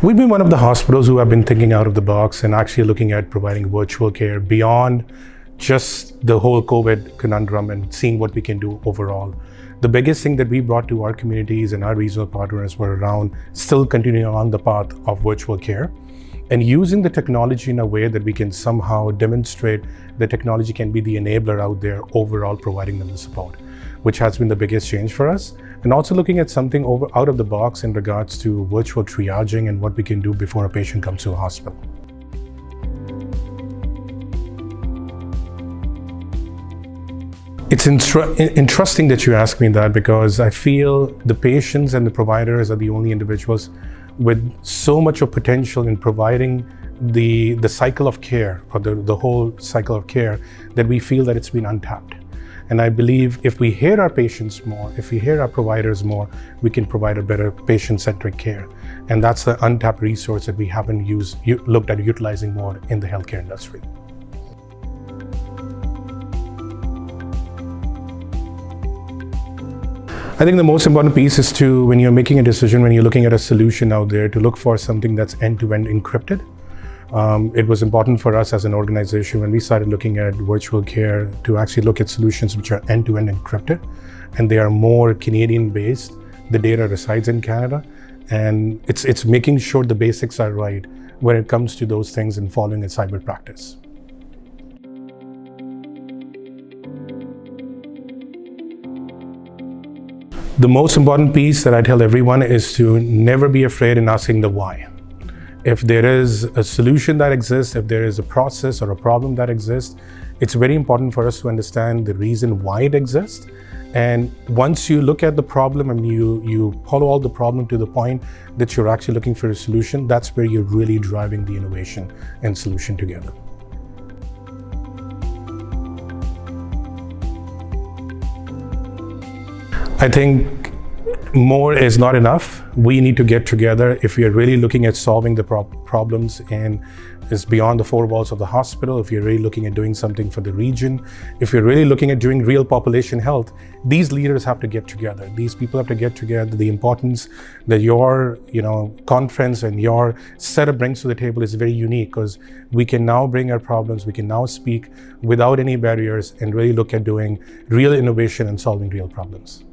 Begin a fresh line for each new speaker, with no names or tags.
We've been one of the hospitals who have been thinking out of the box and actually looking at providing virtual care beyond just the whole COVID conundrum and seeing what we can do overall. The biggest thing that we brought to our communities and our regional partners were around still continuing on the path of virtual care and using the technology in a way that we can somehow demonstrate the technology can be the enabler out there overall providing them the support, which has been the biggest change for us. And also looking at something out of the box in regards to virtual triaging and what we can do before a patient comes to a hospital. It's interesting that you ask me that, because I feel the patients and the providers are the only individuals with so much of potential in providing the cycle of care, or the whole cycle of care, that we feel that it's been untapped. And I believe if we hear our patients more, if we hear our providers more, we can provide a better patient-centric care. And that's the untapped resource that we haven't looked at utilizing more in the healthcare industry. I think the most important piece is to, when you're making a decision, when you're looking at a solution out there, to look for something that's end-to-end encrypted. It was important for us as an organization when we started looking at virtual care to actually look at solutions which are end-to-end encrypted, and they are more Canadian-based. The data resides in Canada, and it's making sure the basics are right when it comes to those things and following a cyber practice. The most important piece that I tell everyone is to never be afraid in asking the why. If there is a solution that exists, if there is a process or a problem that exists, it's very important for us to understand the reason why it exists. And once you look at the problem and you follow all the problem to the point that you're actually looking for a solution, that's where you're really driving the innovation and solution together. I think more is not enough. We need to get together if we are really looking at solving the problems and is beyond the four walls of the hospital, if you're really looking at doing something for the region, if you're really looking at doing real population health, these leaders have to get together. These people have to get together. The importance that your conference and your setup brings to the table is very unique, because we can now bring our problems, we can now speak without any barriers and really look at doing real innovation and solving real problems.